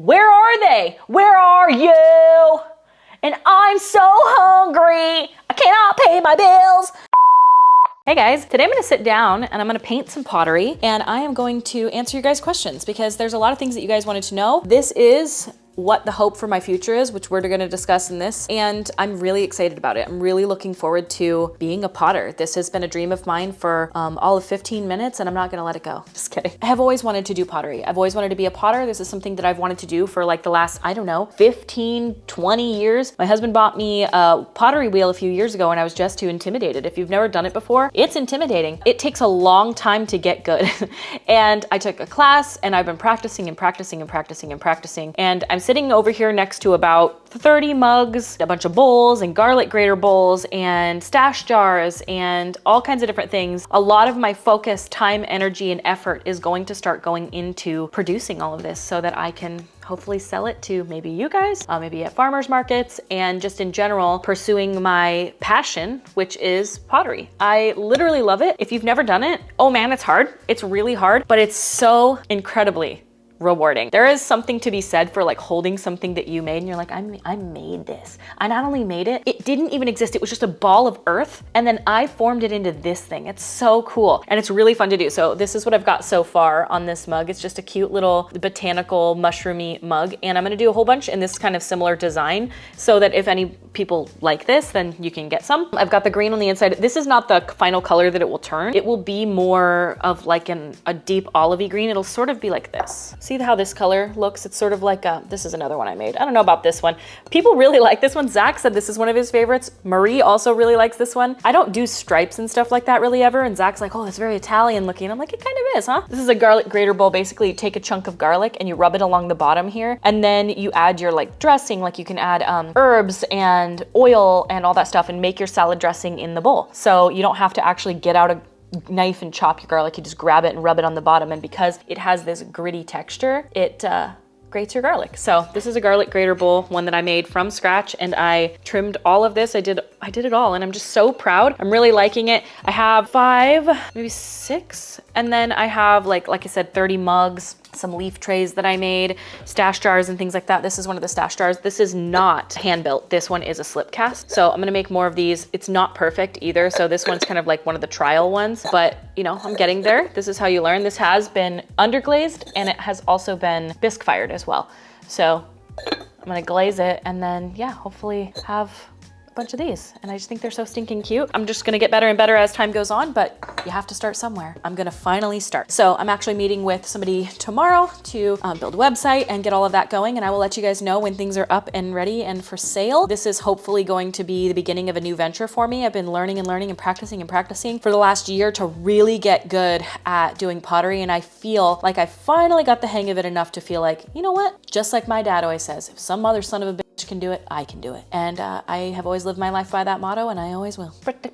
Where are they? Where are you? And I'm so hungry. I cannot pay my bills. Hey guys, today I'm gonna sit down and I'm gonna paint some pottery and I am going to answer your guys' questions because there's a lot of things that you guys wanted to know. This is what the hope for my future is, which we're gonna discuss in this, and I'm really excited about it. I'm really looking forward to being a potter. This has been a dream of mine for all of 15 minutes and I'm not gonna let it go. Just kidding. I have always wanted to do pottery. I've always wanted to be a potter. This is something that I've wanted to do for like the last, I don't know, 15, 20 years. My husband bought me a pottery wheel a few years ago and I was just too intimidated. If you've never done it before, it's intimidating. It takes a long time to get good. And I took a class and I've been practicing and practicing and practicing and practicing. And I'm sitting over here next to about 30 mugs, a bunch of bowls and garlic grater bowls and stash jars and all kinds of different things. A lot of my focus, time, energy, and effort is going to start going into producing all of this so that I can hopefully sell it to maybe you guys, maybe at farmers markets, and just in general, pursuing my passion, which is pottery. I literally love it. If you've never done it, oh man, it's hard. It's really hard, but it's so incredibly rewarding. There is something to be said for like holding something that you made and you're like, I made this. I not only made it, it didn't even exist. It was just a ball of earth. And then I formed it into this thing. It's so cool. And it's really fun to do. So this is what I've got so far on this mug. It's just a cute little botanical mushroomy mug. And I'm gonna do a whole bunch in this kind of similar design so that if any people like this, then you can get some. I've got the green on the inside. This is not the final color that it will turn. It will be more of like a deep olivey green. It'll sort of be like this. See how this color looks? It's sort of like this is another one I made. I don't know about this one. People really like this one. Zach said this is one of his favorites. Marie also really likes this one. I don't do stripes and stuff like that really ever. And Zach's like, oh, that's very Italian looking. I'm like, it kind of is, huh? This is a garlic grater bowl. Basically, you take a chunk of garlic and you rub it along the bottom here. And then you add your like dressing, like you can add herbs and oil and all that stuff and make your salad dressing in the bowl. So you don't have to actually get out a knife and chop your garlic. You just grab it and rub it on the bottom, and because it has this gritty texture, it grates your garlic. So this is a garlic grater bowl, one that I made from scratch, and I trimmed all of this. I did it all, and I'm just so proud. I'm really liking it. I have 5, maybe 6, and then I have like I said, 30 mugs, some leaf trays that I made, stash jars and things like that. This is one of the stash jars. This is not hand built. This one is a slip cast. So I'm gonna make more of these. It's not perfect either. So this one's kind of like one of the trial ones, but you know, I'm getting there. This is how you learn. This has been underglazed and it has also been bisque fired as well. So I'm gonna glaze it and then yeah, hopefully have bunch of these, and I just think they're so stinking cute. I'm just gonna get better and better as time goes on, but you have to start somewhere. I'm gonna finally start. So I'm actually meeting with somebody tomorrow to build a website and get all of that going, and I will let you guys know when things are up and ready and for sale. This is hopefully going to be the beginning of a new venture for me. I've been learning and learning and practicing for the last year to really get good at doing pottery, and I feel like I finally got the hang of it enough to feel like, you know what? Just like my dad always says, if some other son of a bitch can do it, I can do it. And I have always lived my life by that motto, and I always will. Pretty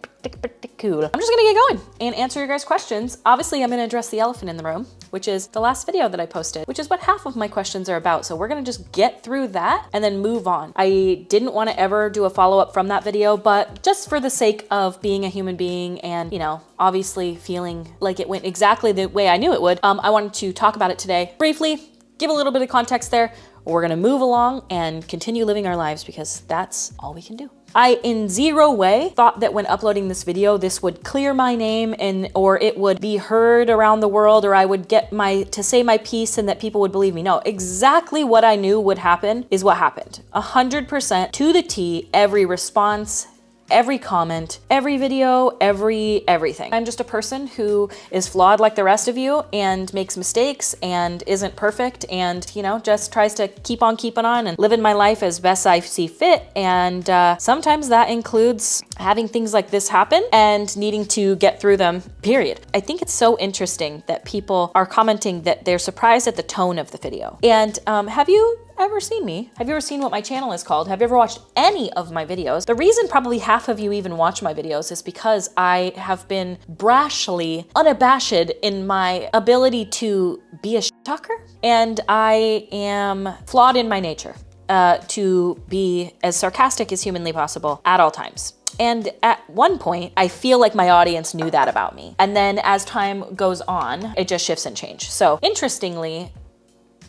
cool. I'm just gonna get going and answer your guys' questions. Obviously, I'm gonna address the elephant in the room, which is the last video that I posted, which is what half of my questions are about. So we're gonna just get through that and then move on. I didn't want to ever do a follow-up from that video, but just for the sake of being a human being and, you know, obviously feeling like it went exactly the way I knew it would, I wanted to talk about it today briefly, give a little bit of context there. We're gonna move along and continue living our lives because that's all we can do. I in zero way thought that when uploading this video, this would clear my name or it would be heard around the world, or I would get to say my piece and that people would believe me. No, exactly what I knew would happen is what happened. 100% to the T, every response, every comment, every video, everything. I'm just a person who is flawed like the rest of you and makes mistakes and isn't perfect and, you know, just tries to keep on keeping on and living my life as best I see fit. And sometimes that includes having things like this happen and needing to get through them, period. I think it's so interesting that people are commenting that they're surprised at the tone of the video. And have you ever seen me? Have you ever seen what my channel is called? Have you ever watched any of my videos? The reason probably half of you even watch my videos is because I have been brashly unabashed in my ability to be a talker, and I am flawed in my nature to be as sarcastic as humanly possible at all times. And at one point, I feel like my audience knew that about me. And then as time goes on, it just shifts and changes. So interestingly,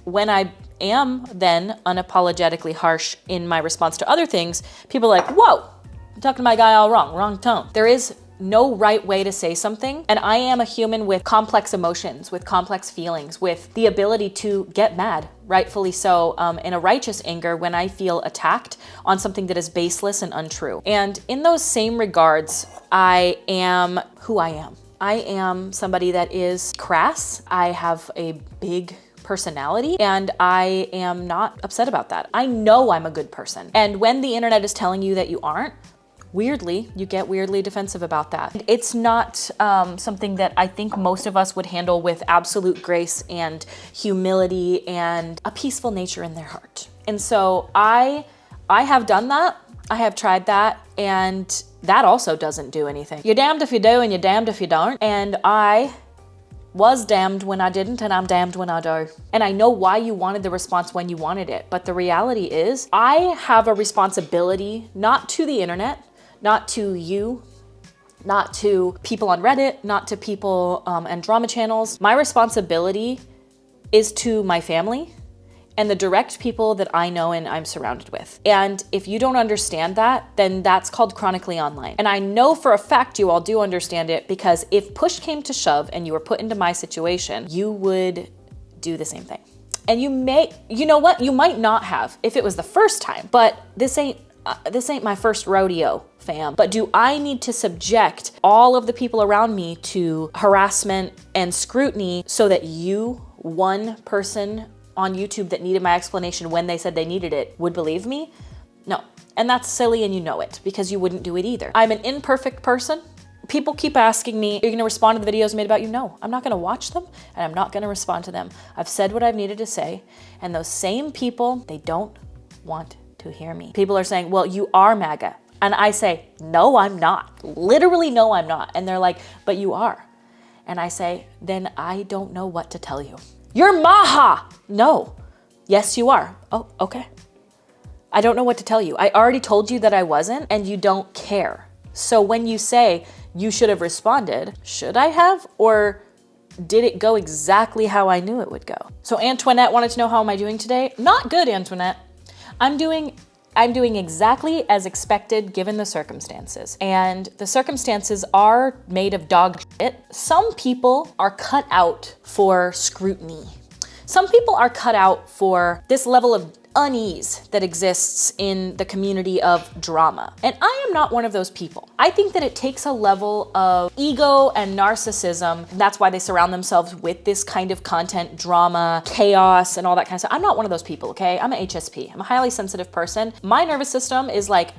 when I am then unapologetically harsh in my response to other things, people are like, whoa, I'm talking to my guy all wrong, wrong tone. There is no right way to say something. And I am a human with complex emotions, with complex feelings, with the ability to get mad, rightfully so, in a righteous anger when I feel attacked on something that is baseless and untrue. And in those same regards, I am who I am. I am somebody that is crass. I have a big personality and I am not upset about that. I know I'm a good person. And when the internet is telling you that you aren't, weirdly, you get weirdly defensive about that. It's not something that I think most of us would handle with absolute grace and humility and a peaceful nature in their heart. And so I have done that. I have tried that, and that also doesn't do anything. You're damned if you do and you're damned if you don't. And I was damned when I didn't, and I'm damned when I do. And I know why you wanted the response when you wanted it. But the reality is I have a responsibility, not to the internet, not to you, not to people on Reddit, not to people and drama channels. My responsibility is to my family and the direct people that I know and I'm surrounded with. And if you don't understand that, then that's called chronically online. And I know for a fact you all do understand it, because if push came to shove and you were put into my situation, you would do the same thing. And you know what? You might not have if it was the first time, but this ain't my first rodeo, fam. But do I need to subject all of the people around me to harassment and scrutiny so that you, one person on YouTube that needed my explanation when they said they needed it, would believe me? No. And that's silly, and you know it, because you wouldn't do it either. I'm an imperfect person. People keep asking me, are you gonna respond to the videos made about you? No, I'm not gonna watch them, and I'm not gonna respond to them. I've said what I've needed to say, and those same people, they don't want to hear me. People are saying, well, you are MAGA. And I say, no, I'm not. Literally, no, I'm not. And they're like, but you are. And I say, then I don't know what to tell you. You're Maha. No. Yes, you are. Oh, okay. I don't know what to tell you. I already told you that I wasn't, and you don't care. So when you say you should have responded, should I have? Or did it go exactly how I knew it would go? So Antoinette wanted to know, how am I doing today? Not good, Antoinette. I'm doing exactly as expected given the circumstances. And the circumstances are made of dog shit. Some people are cut out for scrutiny. Some people are cut out for this level of unease that exists in the community of drama. And I am not one of those people. I think that it takes a level of ego and narcissism. That's why they surround themselves with this kind of content, drama, chaos, and all that kind of stuff. I'm not one of those people, okay? I'm an HSP. I'm a highly sensitive person. My nervous system is like,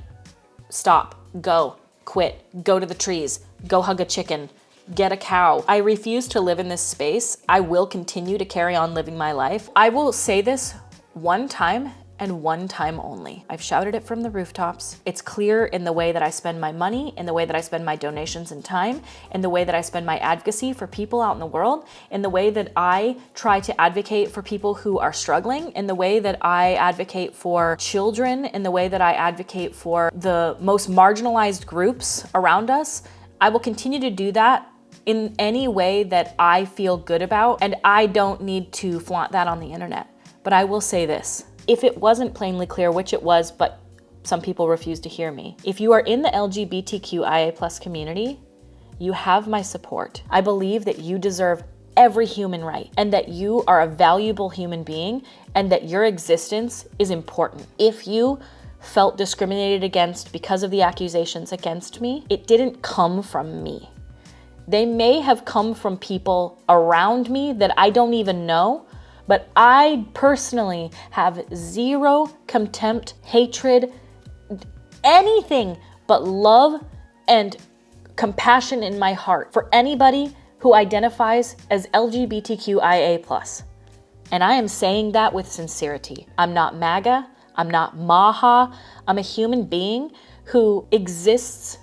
stop, go, quit, go to the trees, go hug a chicken, get a cow. I refuse to live in this space. I will continue to carry on living my life. I will say this one time and one time only. I've shouted it from the rooftops. It's clear in the way that I spend my money, in the way that I spend my donations and time, in the way that I spend my advocacy for people out in the world, in the way that I try to advocate for people who are struggling, in the way that I advocate for children, in the way that I advocate for the most marginalized groups around us. I will continue to do that in any way that I feel good about, and I don't need to flaunt that on the internet. But I will say this, if it wasn't plainly clear, which it was, but some people refuse to hear me. If you are in the LGBTQIA+ community, you have my support. I believe that you deserve every human right, and that you are a valuable human being, and that your existence is important. If you felt discriminated against because of the accusations against me, it didn't come from me. They may have come from people around me that I don't even know, but I personally have zero contempt, hatred, anything but love and compassion in my heart for anybody who identifies as LGBTQIA+. And I am saying that with sincerity. I'm not MAGA, I'm not Maha, I'm a human being who exists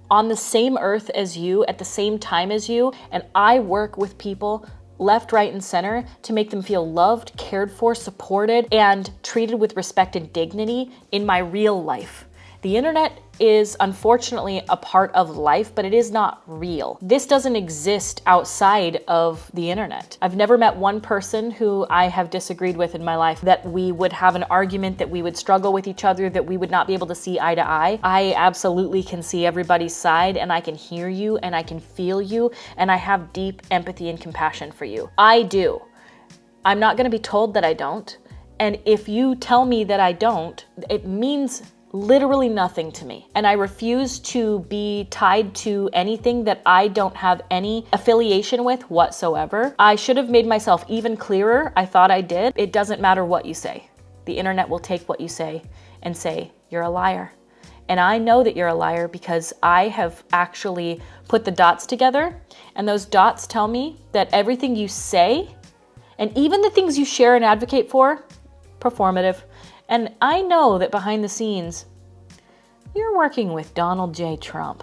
on the same earth as you, at the same time as you, and I work with people left, right, and center to make them feel loved, cared for, supported, and treated with respect and dignity in my real life. The internet is unfortunately a part of life, but it is not real. This doesn't exist outside of the internet. I've never met one person who I have disagreed with in my life that we would have an argument, that we would struggle with each other, that we would not be able to see eye to eye. I absolutely can see everybody's side, and I can hear you, and I can feel you, and I have deep empathy and compassion for you. I do. I'm not gonna be told that I don't. And if you tell me that I don't, it means literally nothing to me. And I refuse to be tied to anything that I don't have any affiliation with whatsoever. I should have made myself even clearer. I thought I did. It doesn't matter what you say. The internet will take what you say and say, you're a liar. And I know that you're a liar because I have actually put the dots together, and those dots tell me that everything you say, and even the things you share and advocate for, performative. And I know that behind the scenes, you're working with Donald J. Trump.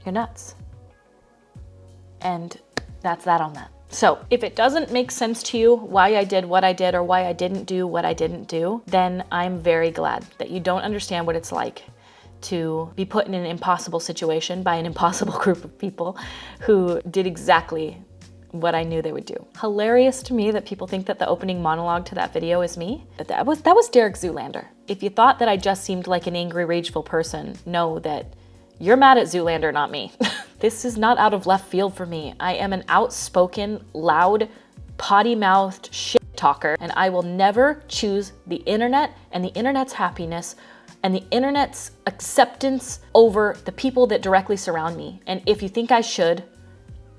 You're nuts. And that's that on that. So if it doesn't make sense to you why I did what I did or why I didn't do what I didn't do, then I'm very glad that you don't understand what it's like to be put in an impossible situation by an impossible group of people who did exactly what I knew they would do. Hilarious to me that people think that the opening monologue to that video is me. But that was Derek Zoolander. If you thought that I just seemed like an angry, rageful person, know that you're mad at Zoolander, not me. This is not out of left field for me. I am an outspoken, loud, potty-mouthed shit talker, and I will never choose the internet and the internet's happiness and the internet's acceptance over the people that directly surround me. And if you think I should,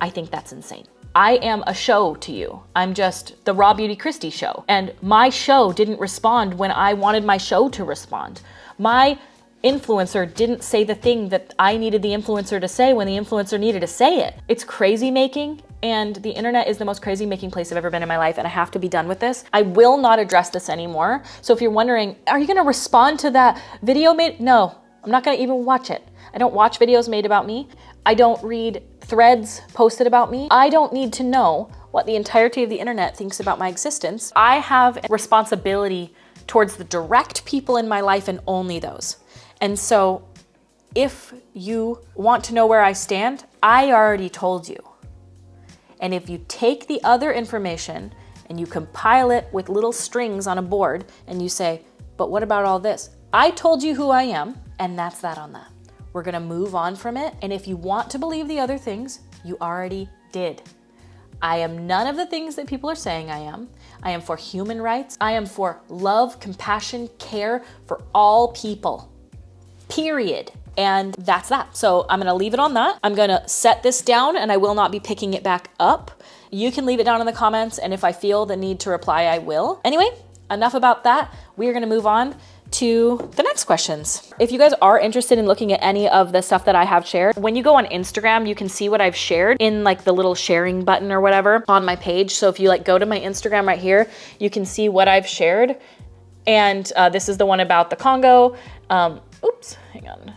I think that's insane. I am a show to you. I'm just the RawBeautyKristi show. And my show didn't respond when I wanted my show to respond. My influencer didn't say the thing that I needed the influencer to say when the influencer needed to say it. It's crazy making, and the internet is the most crazy making place I've ever been in my life, and I have to be done with this. I will not address this anymore. So if you're wondering, are you gonna respond to that video made? No, I'm not gonna even watch it. I don't watch videos made about me. I don't read threads posted about me. I don't need to know what the entirety of the internet thinks about my existence. I have a responsibility towards the direct people in my life and only those. And so if you want to know where I stand, I already told you. And if you take the other information and you compile it with little strings on a board and you say, but what about all this? I told you who I am, and that's that on that. We're gonna move on from it. And if you want to believe the other things, you already did. I am none of the things that people are saying I am. I am for human rights. I am for love, compassion, care for all people, period. And that's that. So I'm gonna leave it on that. I'm gonna set this down and I will not be picking it back up. You can leave it down in the comments, and if I feel the need to reply, I will. Anyway, enough about that. We are gonna move on to the next questions. If you guys are interested in looking at any of the stuff that I have shared, when you go on Instagram, you can see what I've shared in like the little sharing button or whatever on my page. So if you like go to my Instagram right here, you can see what I've shared. And this is the one about the Congo. Oops, hang on.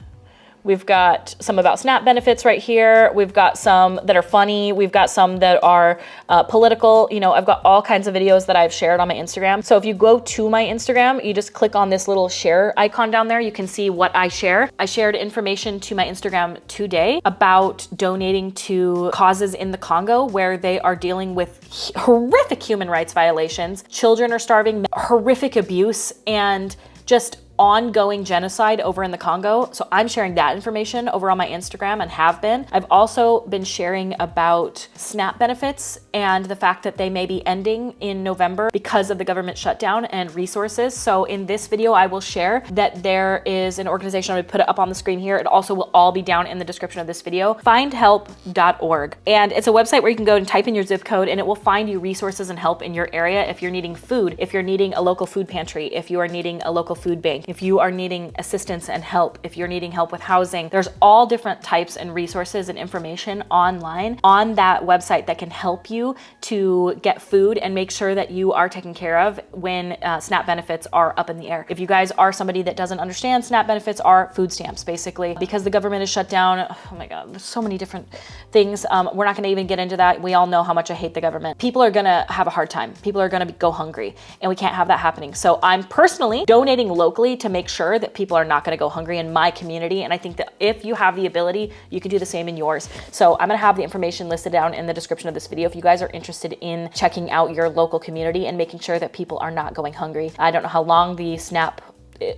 We've got some about SNAP benefits right here. We've got some that are funny. We've got some that are political. You know, I've got all kinds of videos that I've shared on my Instagram. So if you go to my Instagram, you just click on this little share icon down there. You can see what I share. I shared information to my Instagram today about donating to causes in the Congo where they are dealing with horrific human rights violations. Children are starving, horrific abuse, and just ongoing genocide over in the Congo. So I'm sharing that information over on my Instagram and have been. I've also been sharing about SNAP benefits and the fact that they may be ending in November because of the government shutdown and resources. So in this video, I will share that there is an organization. I'm gonna put it up on the screen here. It also will all be down in the description of this video, findhelp.org. And it's a website where you can go and type in your zip code and it will find you resources and help in your area if you're needing food, if you're needing a local food pantry, if you are needing a local food bank, if you are needing assistance and help, if you're needing help with housing. There's all different types and resources and information online on that website that can help you to get food and make sure that you are taken care of when SNAP benefits are up in the air. If you guys are somebody that doesn't understand, SNAP benefits are food stamps, basically. Because the government is shut down, oh my God, there's so many different things. We're not gonna even get into that. We all know how much I hate the government. People are gonna have a hard time. People are gonna go hungry, and we can't have that happening. So I'm personally donating locally way to make sure that people are not gonna go hungry in my community. And I think that if you have the ability, you can do the same in yours. So I'm gonna have the information listed down in the description of this video if you guys are interested in checking out your local community and making sure that people are not going hungry. I don't know how long the SNAP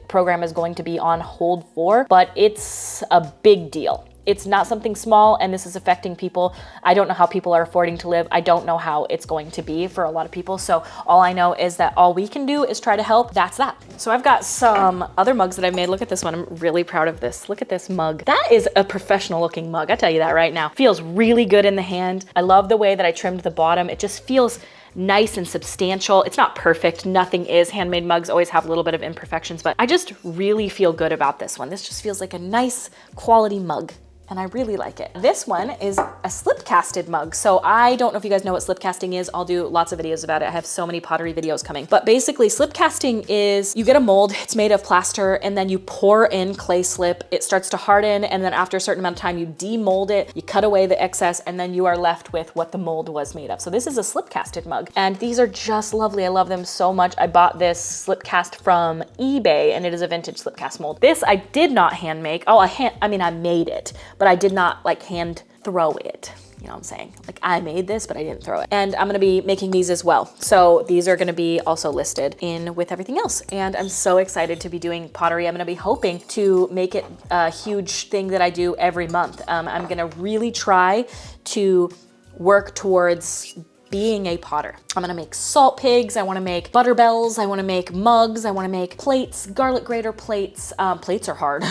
program is going to be on hold for, but it's a big deal. It's not something small, and this is affecting people. I don't know how people are affording to live. I don't know how it's going to be for a lot of people. So all I know is that all we can do is try to help. That's that. So I've got some other mugs that I've made. Look at this one. I'm really proud of this. Look at this mug. That is a professional looking mug. I tell you that right now. Feels really good in the hand. I love the way that I trimmed the bottom. It just feels nice and substantial. It's not perfect. Nothing is. Handmade mugs always have a little bit of imperfections, but I just really feel good about this one. This just feels like a nice quality mug, and I really like it. This one is a slip casted mug. So I don't know if you guys know what slip casting is. I'll do lots of videos about it. I have so many pottery videos coming. But basically slip casting is you get a mold, it's made of plaster, and then you pour in clay slip. It starts to harden, and then after a certain amount of time you demold it, you cut away the excess, and then you are left with what the mold was made of. So this is a slip casted mug, and these are just lovely. I love them so much. I bought this slip cast from eBay, and it is a vintage slip cast mold. This I did not hand make. Oh, I mean I made it, but I did not like hand throw it. You know what I'm saying? Like I made this, but I didn't throw it. And I'm gonna be making these as well. So these are gonna be also listed in with everything else. And I'm so excited to be doing pottery. I'm gonna be hoping to make it a huge thing that I do every month. I'm gonna really try to work towards being a potter. I'm gonna make salt pigs, I wanna make butter bells, I wanna make mugs, I wanna make plates, garlic grater plates. Plates are hard.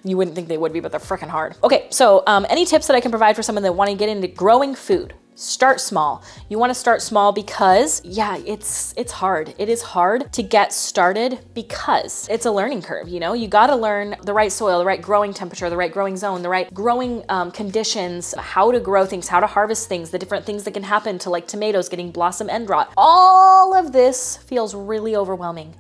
You wouldn't think they would be, but they're freaking hard. Okay, so any tips that I can provide for someone that wanna get into growing food? Start small. You want to start small because yeah, it's hard. It is hard to get started because it's a learning curve. You know, you got to learn the right soil, the right growing temperature, the right growing zone, the right growing conditions, how to grow things, how to harvest things, the different things that can happen to like tomatoes getting blossom end rot. All of this feels really overwhelming.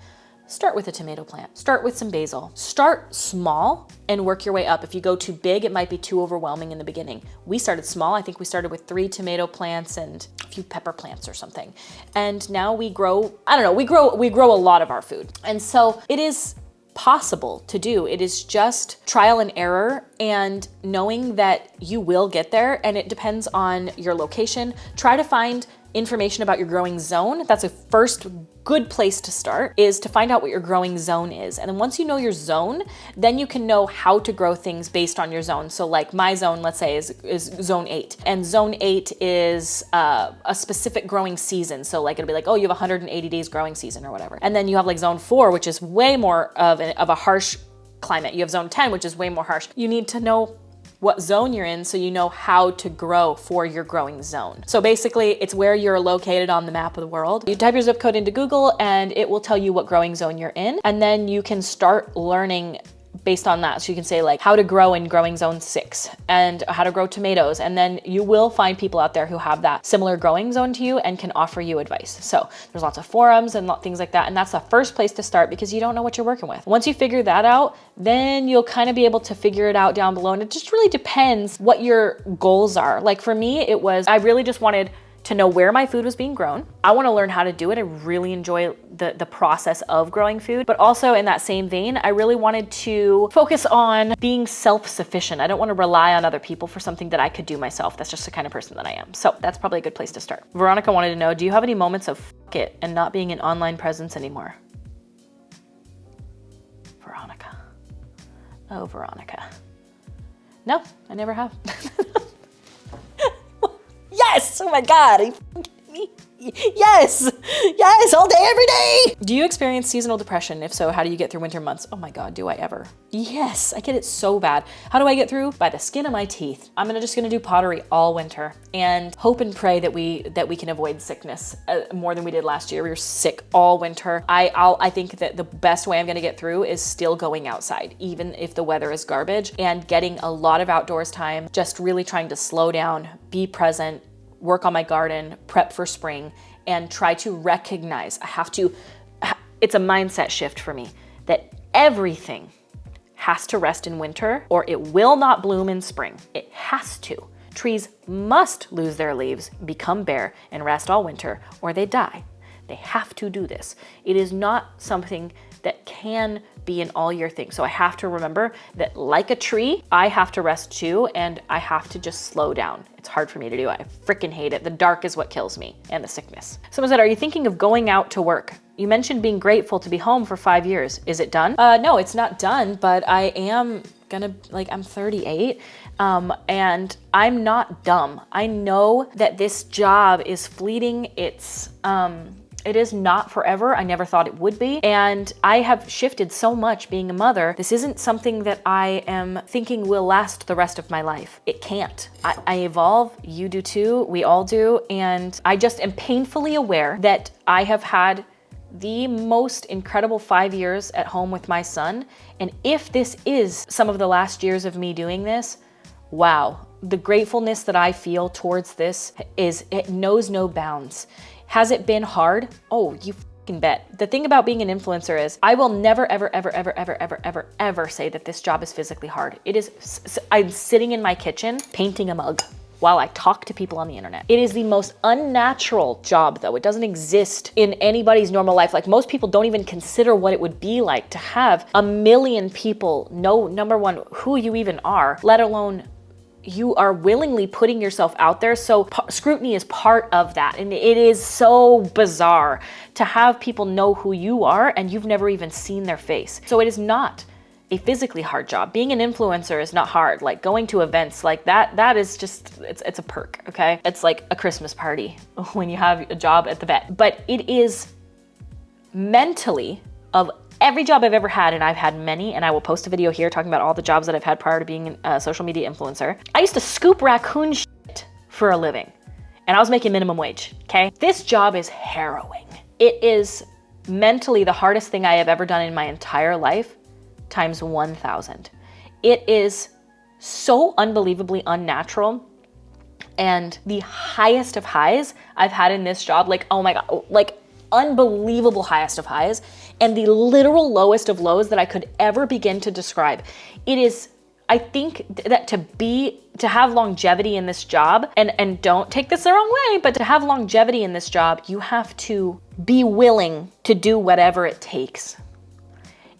Start with a tomato plant. Start with some basil. Start small and work your way up. If you go too big, it might be too overwhelming in the beginning. We started small. I think we started with 3 tomato plants and a few pepper plants or something. And now we grow, I don't know, we grow a lot of our food. And so it is possible to do. It is just trial and error and knowing that you will get there, and it depends on your location. Try to find information about your growing zone. That's a first good place to start, is to find out what your growing zone is. And then once you know your zone, then you can know how to grow things based on your zone. So like my zone, let's say is zone 8, and zone 8 is a specific growing season. So like it'll be like, oh, you have 180 days growing season or whatever. And then you have like zone 4, which is way more of a harsh climate. You have zone 10, which is way more harsh. You need to know what zone you're in so you know how to grow for your growing zone. So basically it's where you're located on the map of the world. You type your zip code into Google and it will tell you what growing zone you're in, and then you can start learning based on that. So you can say like how to grow in growing zone 6 and how to grow tomatoes. And then you will find people out there who have that similar growing zone to you and can offer you advice. So there's lots of forums and things like that. And that's the first place to start because you don't know what you're working with. Once you figure that out, then you'll kind of be able to figure it out down below. And it just really depends what your goals are. Like for me, it was, I really just wanted to know where my food was being grown. I want to learn how to do it. I really enjoy the process of growing food, but also in that same vein, I really wanted to focus on being self-sufficient. I don't want to rely on other people for something that I could do myself. That's just the kind of person that I am. So that's probably a good place to start. Veronica wanted to know, do you have any moments of fuck it and not being an online presence anymore? Veronica. Oh, Veronica. No, I never have. Yes! Oh my God, are you kidding me? Yes! Yes, all day, every day! Do you experience seasonal depression? If so, how do you get through winter months? Oh my God, do I ever? Yes, I get it so bad. How do I get through? By the skin of my teeth. I'm just gonna do pottery all winter and hope and pray that we can avoid sickness more than we did last year. We were sick all winter. I think that the best way I'm gonna get through is still going outside, even if the weather is garbage, and getting a lot of outdoors time, just really trying to slow down, be present, work on my garden, prep for spring, and try to recognize, it's a mindset shift for me, that everything has to rest in winter or it will not bloom in spring. It has to. Trees must lose their leaves, become bare, and rest all winter, or they die. They have to do this. It is not something that can be in all your things. So I have to remember that, like a tree, I have to rest too, and I have to just slow down. It's hard for me to do. I freaking hate it. The dark is what kills me, and the sickness. Someone said, are you thinking of going out to work? You mentioned being grateful to be home for 5 years. Is it done? No, it's not done, but I am gonna, I'm 38, and I'm not dumb. I know that this job is fleeting. It is not forever. I never thought it would be. And I have shifted so much being a mother. This isn't something that I am thinking will last the rest of my life. It can't. I evolve, you do too, we all do. And I just am painfully aware that I have had the most incredible 5 years at home with my son. And if this is some of the last years of me doing this, wow, the gratefulness that I feel towards this it knows no bounds. Has it been hard? Oh, you fucking bet. The thing about being an influencer is I will never, ever, ever, ever, ever, ever, ever, ever say that this job is physically hard. It is, I'm sitting in my kitchen painting a mug while I talk to people on the internet. It is the most unnatural job though. It doesn't exist in anybody's normal life. Like, most people don't even consider what it would be like to have 1 million people know, number one, who you even are, let alone you are willingly putting yourself out there. So scrutiny is part of that. And it is so bizarre to have people know who you are and you've never even seen their face. So it is not a physically hard job. Being an influencer is not hard. Like, going to events like that is just, it's a perk, okay? It's like a Christmas party when you have a job at the vet. But it is mentally, of every job I've ever had, and I've had many, and I will post a video here talking about all the jobs that I've had prior to being a social media influencer. I used to scoop raccoon shit for a living, and I was making minimum wage, okay? This job is harrowing. It is mentally the hardest thing I have ever done in my entire life, times 1,000. It is so unbelievably unnatural, and the highest of highs I've had in this job, like, oh my God, like unbelievable highest of highs, and the literal lowest of lows that I could ever begin to describe. It is, I think that to have longevity in this job, and don't take this the wrong way, but to have longevity in this job, you have to be willing to do whatever it takes.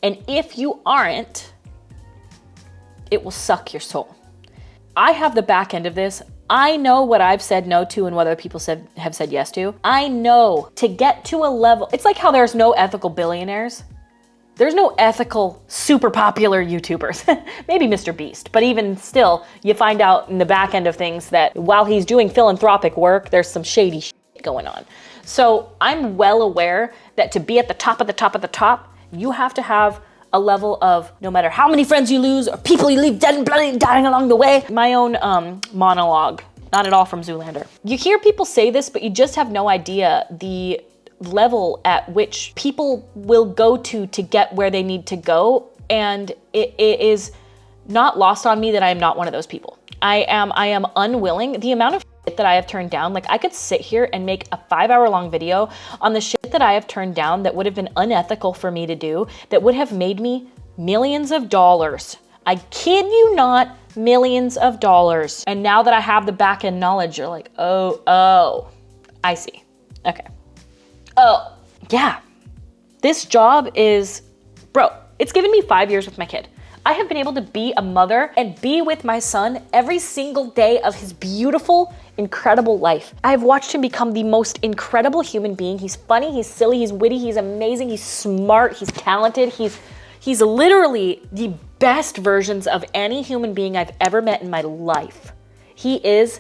And if you aren't, it will suck your soul. I have the back end of this. I know what I've said no to and what other people have said yes to. I know to get to a level, it's like how there's no ethical billionaires. There's no ethical, super popular YouTubers. Maybe Mr. Beast, but even still, you find out in the back end of things that while he's doing philanthropic work, there's some shady shit going on. So I'm well aware that to be at the top of the top of the top, you have to have a level of, no matter how many friends you lose or people you leave dead and bloody dying along the way. My own monologue, not at all from Zoolander. You hear people say this, but you just have no idea the level at which people will go to get where they need to go. And it is not lost on me that I am not one of those people. I am unwilling. The amount of shit that I have turned down, like, I could sit here and make a 5-hour-long video on the shit that I have turned down that would have been unethical for me to do, that would have made me millions of dollars. I kid you not, millions of dollars. And now that I have the back end knowledge, you're like, oh, I see. Okay. Oh, yeah. This job is, bro, it's given me 5 years with my kid. I have been able to be a mother and be with my son every single day of his beautiful, incredible life. I have watched him become the most incredible human being. He's funny, he's silly, he's witty, he's amazing, he's smart, he's talented. He's literally the best versions of any human being I've ever met in my life. He is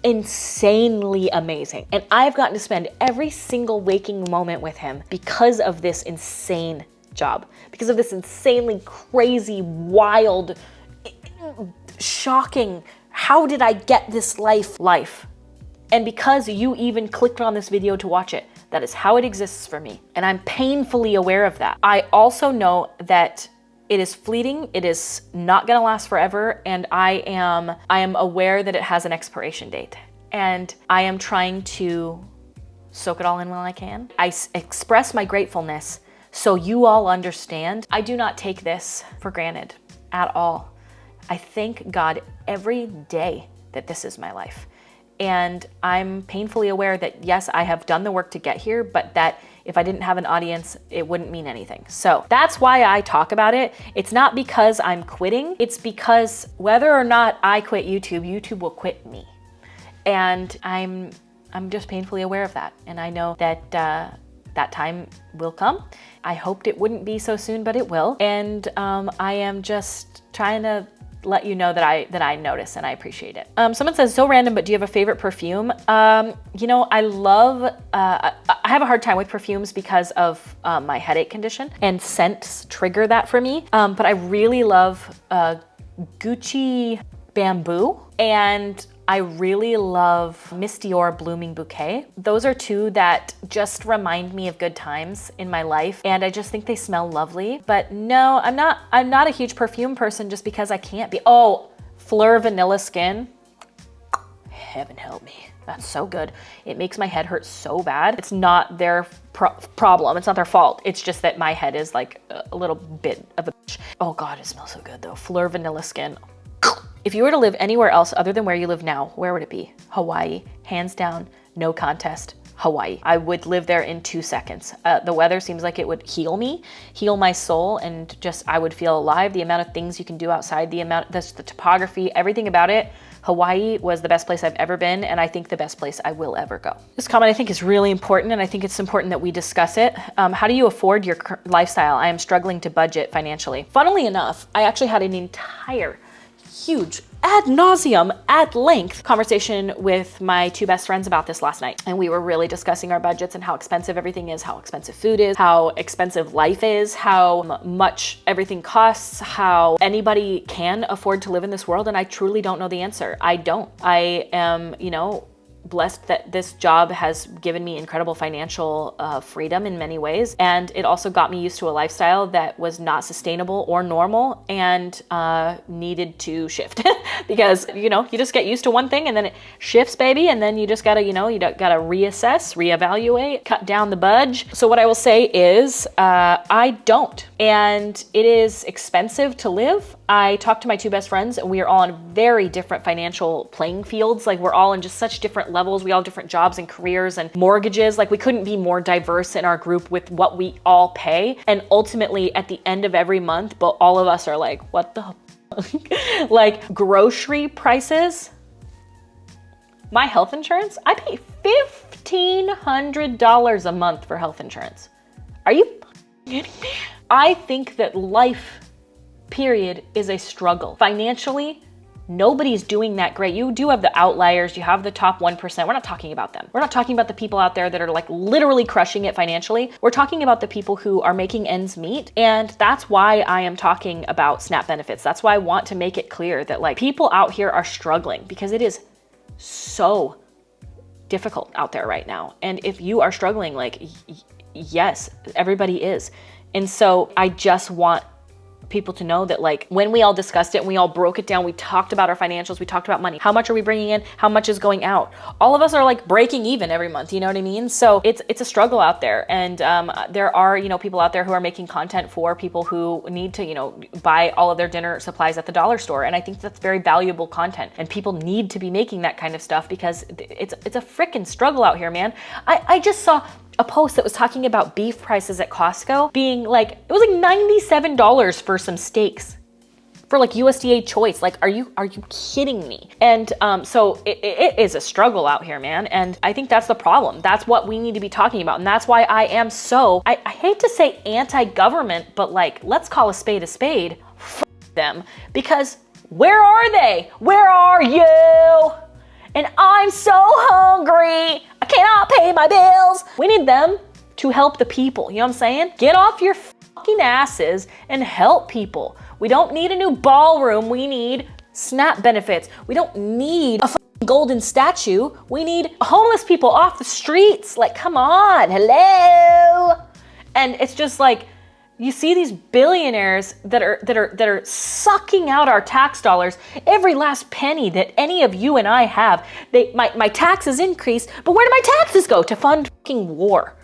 insanely amazing. And I've gotten to spend every single waking moment with him because of this insane job, because of this insanely crazy, wild, shocking, how did I get this life? And because you even clicked on this video to watch it, that is how it exists for me. And I'm painfully aware of that. I also know that it is fleeting, it is not gonna last forever, and I am aware that it has an expiration date. And I am trying to soak it all in while I can. I express my gratefulness so you all understand. I do not take this for granted at all. I thank God every day that this is my life. And I'm painfully aware that yes, I have done the work to get here, but that If I didn't have an audience, it wouldn't mean anything. So that's why I talk about it. It's not because I'm quitting. It's because whether or not I quit YouTube, YouTube will quit me. And I'm just painfully aware of that. And I know that that time will come. I hoped it wouldn't be so soon, but it will. And I am just trying to let you know that I notice and I appreciate it. Someone says, so random, but do you have a favorite perfume? You know, I have a hard time with perfumes because of my headache condition, and scents trigger that for me. But I really love Gucci Bamboo, and I really love Miss Dior Blooming Bouquet. Those are two that just remind me of good times in my life, and I just think they smell lovely. But no, I'm not a huge perfume person just because I can't be. Oh, Fleur Vanilla Skin. Heaven help me. That's so good. It makes my head hurt so bad. It's not their problem. It's not their fault. It's just that my head is like a little bit of a bitch. Oh God, it smells so good though. Fleur Vanilla Skin. If you were to live anywhere else other than where you live now, where would it be? Hawaii, hands down, no contest, Hawaii. I would live there in 2 seconds. The weather seems like it would heal me, heal my soul, and just, I would feel alive. The amount of things you can do outside, the topography, everything about it. Hawaii was the best place I've ever been, and I think the best place I will ever go. This comment I think is really important, and I think it's important that we discuss it. How do you afford your lifestyle? I am struggling to budget financially. Funnily enough, I actually had an entire huge ad nauseum, at length conversation with my two best friends about this last night. And we were really discussing our budgets and how expensive everything is, how expensive food is, how expensive life is, how much everything costs, how anybody can afford to live in this world. And I truly don't know the answer. I don't. I am, blessed that this job has given me incredible financial freedom in many ways. And it also got me used to a lifestyle that was not sustainable or normal and needed to shift because, you just get used to one thing and then it shifts, baby. And then you just gotta, you gotta reassess, reevaluate, cut down the budge. So what I will say is I don't, and it is expensive to live. I talked to my two best friends and we are all on very different financial playing fields. Like we're all in just such different levels. We all have different jobs and careers and mortgages. Like we couldn't be more diverse in our group with what we all pay. And ultimately at the end of every month, but all of us are like, what the fuck? Like grocery prices, my health insurance, I pay $1,500 a month for health insurance. Are you kidding me? I think that life, period, is a struggle. Financially, nobody's doing that great. You do have the outliers, you have the top 1%. We're not talking about them. We're not talking about the people out there that are like literally crushing it financially. We're talking about the people who are making ends meet. And that's why I am talking about SNAP benefits. That's why I want to make it clear that like people out here are struggling because it is so difficult out there right now. And if you are struggling, like, yes, everybody is. And so I just want people to know that like when we all discussed it and we all broke it down, we talked about our financials, we talked about money, how much are we bringing in, how much is going out. All of us are like breaking even every month, you know what I mean? So it's a struggle out there. And there are, people out there who are making content for people who need to, buy all of their dinner supplies at the dollar store. And I think that's very valuable content. And people need to be making that kind of stuff because it's a freaking struggle out here, man. I just saw a post that was talking about beef prices at Costco being like, it was like $97 for some steaks for like USDA choice. Like, are you kidding me? And so it is a struggle out here, man. And I think that's the problem. That's what we need to be talking about. And that's why I am so, I hate to say anti-government, but like, let's call a spade a spade. F them. Because where are they? Where are you? And I'm so hungry. I cannot pay my bills. We need them to help the people. You know what I'm saying? Get off your fucking asses and help people. We don't need a new ballroom. We need SNAP benefits. We don't need a fucking golden statue. We need homeless people off the streets. Like, come on, hello. And it's just like, you see these billionaires that are sucking out our tax dollars, every last penny that any of you and I have. My taxes increase, but where do my taxes go? To fund fucking war.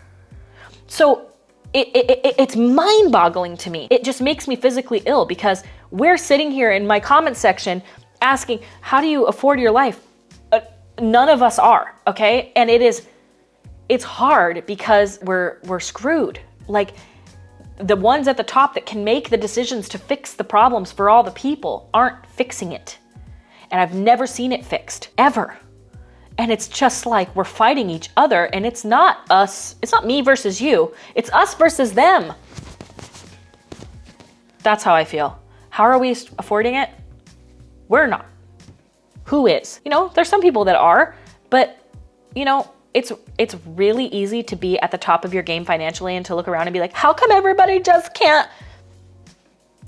So it's mind-boggling to me. It just makes me physically ill because we're sitting here in my comment section asking, how do you afford your life? None of us are, okay? And it is it's hard because we're screwed. Like, the ones at the top that can make the decisions to fix the problems for all the people aren't fixing it. And I've never seen it fixed, ever. And it's just like we're fighting each other, and it's not us, it's not me versus you, it's us versus them. That's how I feel. How are we affording it? We're not. Who is? You know, there's some people that are, but you know, it's really easy to be at the top of your game financially and to look around and be like, how come everybody just can't?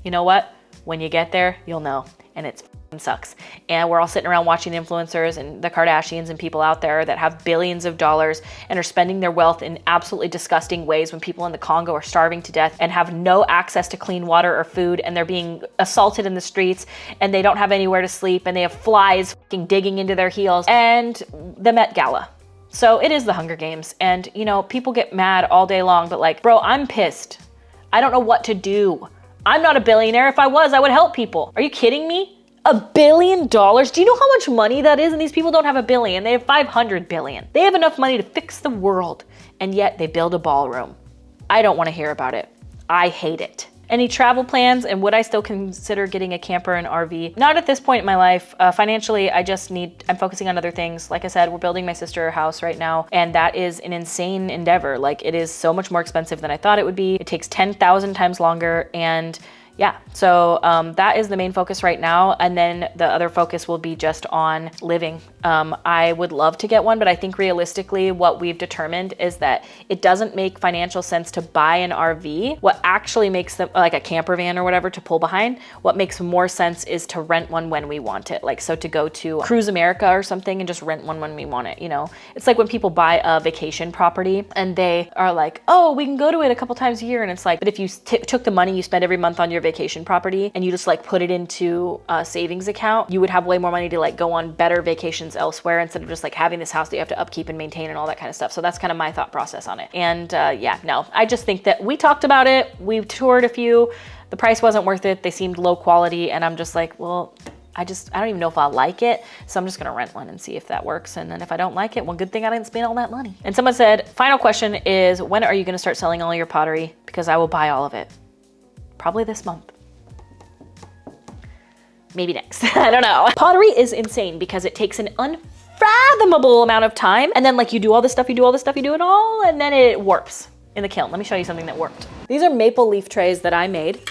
You know what? When you get there, you'll know, and it sucks. And we're all sitting around watching influencers and the Kardashians and people out there that have billions of dollars and are spending their wealth in absolutely disgusting ways when people in the Congo are starving to death and have no access to clean water or food, and they're being assaulted in the streets, and they don't have anywhere to sleep, and they have flies digging into their heels, and the Met Gala. So it is the Hunger Games, and you know, people get mad all day long, but like, bro, I'm pissed. I don't know what to do. I'm not a billionaire. If I was, I would help people. Are you kidding me? $1 billion? Do you know how much money that is? And these people don't have $1 billion. They have 500 billion. They have enough money to fix the world, and yet they build a ballroom. I don't want to hear about it. I hate it. Any travel plans, and would I still consider getting a camper and RV? Not at this point in my life. Financially, I'm focusing on other things. Like I said, we're building my sister a house right now, and that is an insane endeavor. Like, it is so much more expensive than I thought it would be. It takes 10,000 times longer, and yeah, so that is the main focus right now. And then the other focus will be just on living. I would love to get one, but I think realistically what we've determined is that it doesn't make financial sense to buy an RV. What actually makes them, like a camper van or whatever to pull behind, what makes more sense is to rent one when we want it. Like, so to go to Cruise America or something and just rent one when we want it, you know? It's like when people buy a vacation property and they are like, oh, we can go to it a couple times a year. And it's like, but if you took the money you spend every month on your vacation property and you just like put it into a savings account, you would have way more money to like go on better vacations elsewhere instead of just like having this house that you have to upkeep and maintain and all that kind of stuff. So that's kind of my thought process on it. And yeah, no, I just think that we talked about it. We've toured a few. The price wasn't worth it. They seemed low quality. And I'm just like, well, I don't even know if I'll like it. So I'm just gonna rent one and see if that works. And then if I don't like it, well, good thing I didn't spend all that money. And someone said, final question is, when are you gonna start selling all your pottery? Because I will buy all of it. Probably this month. Maybe next, I don't know. Pottery is insane because it takes an unfathomable amount of time. And then like you do all this stuff, you do it all, and then it warps in the kiln. Let me show you something that worked. These are maple leaf trays that I made.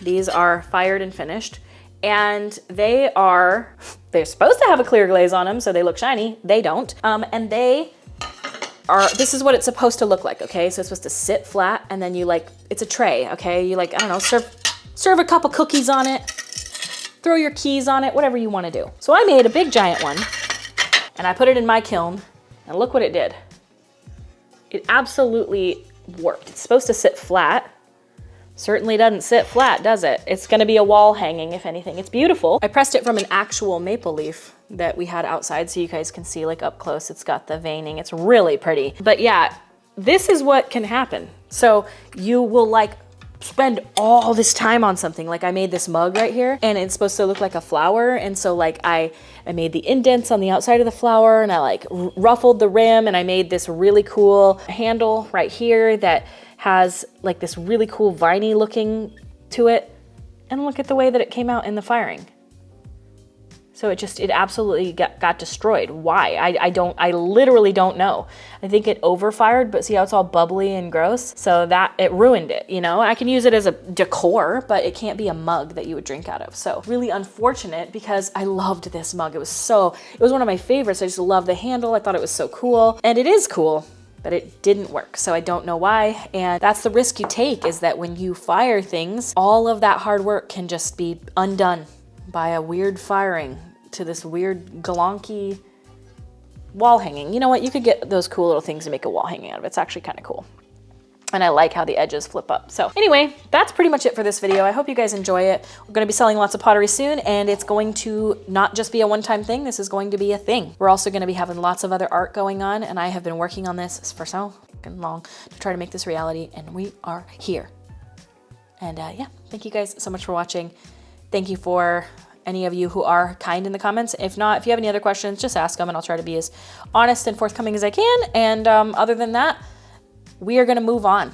These are fired and finished. And they're supposed to have a clear glaze on them so they look shiny. They don't. And this is what it's supposed to look like, okay? So it's supposed to sit flat, and then you like, it's a tray, okay? You like, I don't know, serve a couple cookies on it, throw your keys on it, whatever you want to do. So I made a big giant one and I put it in my kiln, and look what it did. It absolutely worked. It's supposed to sit flat. Certainly doesn't sit flat, does it? It's gonna be a wall hanging, if anything. It's beautiful. I pressed it from an actual maple leaf that we had outside so you guys can see like up close. It's got the veining. It's really pretty. But yeah, this is what can happen. So you will like spend all this time on something. Like I made this mug right here, and it's supposed to look like a flower. And so like I made the indents on the outside of the flower, and I like ruffled the rim, and I made this really cool handle right here that has like this really cool viney looking to it. And look at the way that it came out in the firing. So it absolutely got destroyed. Why? I literally don't know. I think it overfired, but see how it's all bubbly and gross? So that, it ruined it, you know? I can use it as a decor, but it can't be a mug that you would drink out of. So really unfortunate because I loved this mug. It was one of my favorites. I just love the handle. I thought it was so cool. And it is cool, but it didn't work. So I don't know why. And that's the risk you take, is that when you fire things, all of that hard work can just be undone by a weird firing to this weird glonky wall hanging. You know what? You could get those cool little things to make a wall hanging out of. It's actually kind of cool. And I like how the edges flip up. So anyway, that's pretty much it for this video. I hope you guys enjoy it. We're gonna be selling lots of pottery soon, and it's going to not just be a one-time thing. This is going to be a thing. We're also gonna be having lots of other art going on, and I have been working on this for so fucking long to try to make this reality, and we are here. And yeah, thank you guys so much for watching. Thank you for any of you who are kind in the comments. If not, if you have any other questions, just ask them and I'll try to be as honest and forthcoming as I can. And other than that, we are gonna move on.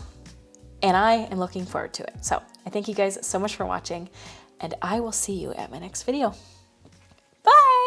And I am looking forward to it. So I thank you guys so much for watching, and I will see you at my next video. Bye.